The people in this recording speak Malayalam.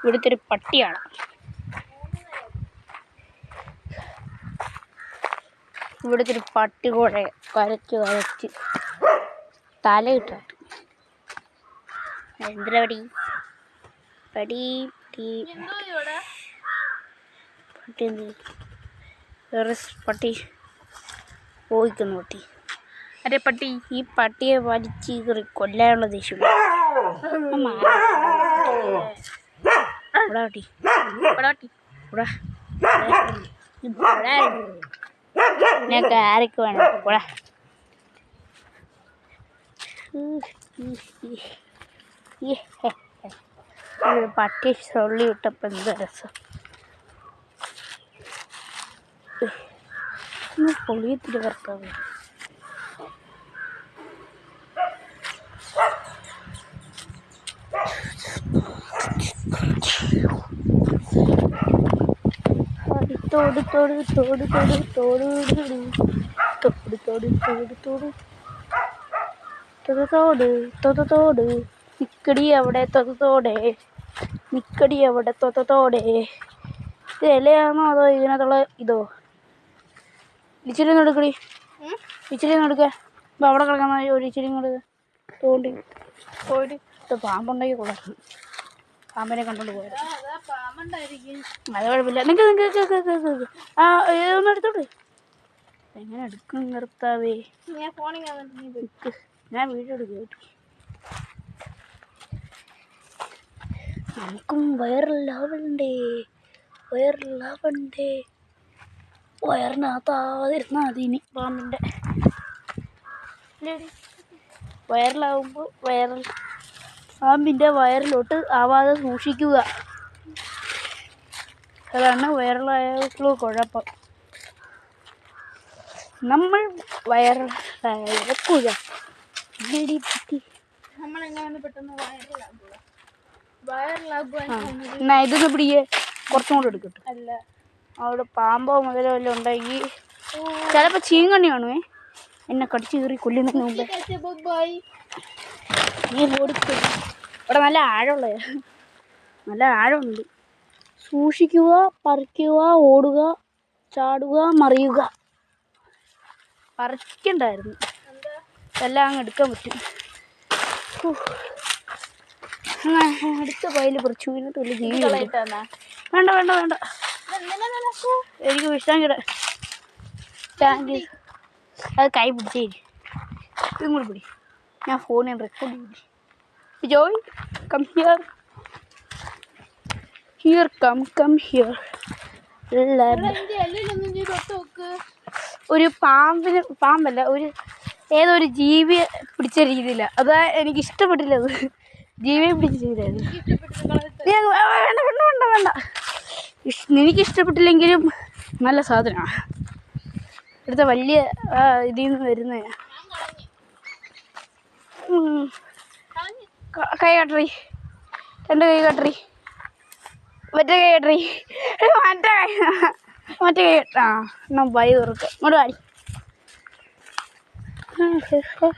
ഇവിടുത്തെ ഒരു പട്ടിയാണ്. ഇവിടുത്തെ ഒരു പട്ടി കൂടെ കരച്ച് തലയിട്ട്. എന്തിനാ പടി പടി പട്ടി വേറെ പട്ടി പോയിക്കുന്നു. പട്ടി അരെ പട്ടി ഈ പട്ടിയെ വലിച്ച് കയറി കൊല്ലാനുള്ള ദേഷ്യം. ഞങ്ങൾക്ക് ആരൊക്കെ വേണം കൂടെ. പട്ടി സൊള്ളി വിട്ടപ്പോൾ എന്ത് രസം. പൊളിയത്തില് കറക്കാവ്. തോട് തോട് തോട് തോട് തോട് തോട് തോട് തോട് തോട് തോട് തോട് തോട് നിക്കടി അവിടെ തോടെ നിക്കടി അവിടെ തോടെ. ഇത് ഇലയാണോ അതോ ഇതിനകത്തുള്ള ഇതോ? ഇച്ചിരി ഒന്ന് എടുക്കടി, ഇച്ചിരി ഒന്ന് എടുക്കുക. ഇപ്പം അവിടെ കിടക്കുന്ന ഒരു ഇച്ചിരി കൊടുക്കുക. തോണ്ടി പോയിട്ട് പാമ്പുണ്ടാക്കി കൊള്ളാം. പാമ്പിനെ കണ്ടോണ്ട് പോയത് അത് കുഴപ്പമില്ല. നിങ്ങൾക്ക് ആ ഇതൊന്നും എടുത്തോട്ട്. എങ്ങനെ എടുക്കും നിർത്താവേ? ഞാൻ വീഡിയോ എടുക്കുക. നമുക്കും വയറിലാവണ്ടേ, വയറിലാവണ്ടേ. വയറിനകത്താതിരുന്നാൽ മതി ഇനി പാമ്പിൻ്റെ. വയറിലാവുമ്പോൾ പാമ്പിൻ്റെ വയറിലോട്ട് ആവാതെ സൂക്ഷിക്കുക. അതാണ് വയറിലായാലുള്ള കുഴപ്പം. നമ്മൾ വയറിലാക്കുക. എന്നാ ഇതൊന്ന് പിടിയേ, കുറച്ചും കൂടെ എടുക്കട്ടെ. അല്ല അവിടെ പാമ്പോ മുതലോ വല്ലതും ഉണ്ടെങ്കിൽ ചിലപ്പോൾ ചീങ്കണ്ണി കാണുവേ. എന്നെ കടിച്ചു കയറി കൊല്ലുന്നതിന് മുമ്പേ നീ ഓടിക്കും. ഇവിടെ നല്ല ആഴമുള്ള, നല്ല ആഴമുണ്ട്. സൂക്ഷിക്കുക, പറിക്കുക, ഓടുക, ചാടുക, മറിയുക. പറിക്കണ്ടായിരുന്നു, എല്ലാം അങ്ങ് എടുക്കാൻ പറ്റും. അടുത്ത പൈല് പറിച്ചു. ഇതിനകത്ത് വലിയ ജീവി വേണ്ട വേണ്ട വേണ്ട. എനിക്ക് വിഷം കിട ടാങ്ക് അത് കൈ പിടിച്ചേ. ഇതും കൂടി പിടി. ഞാൻ ഫോണിൽ റെക്കോർഡ് ചെയ്തു. Joy come here, here come here. ഒരു പാമ്പല്ല, ഏതൊരു ജീവിയെ പിടിച്ച രീതിയിലാണ്. അതാ എനിക്ക് ഇഷ്ടപ്പെട്ടില്ല. അത് ജീവിയെ പിടിച്ച രീതിയിലായിരുന്നു. വേണ്ട വേണ്ട വേണ്ട. എനിക്ക് ഇഷ്ടപ്പെട്ടില്ലെങ്കിലും നല്ല സാധനമാണ്. ഇവിടുത്തെ വലിയ ഇതിൽ നിന്ന് വരുന്നതാണ്. കൈ കട്ടറി, രണ്ട് കൈ കട്ടറി, മറ്റേ കൈ കട്ടറി, മറ്റേ കൈ. ആ എന്നാ ബൈ തുറക്കാം. ഇങ്ങോട്ട് വാടി.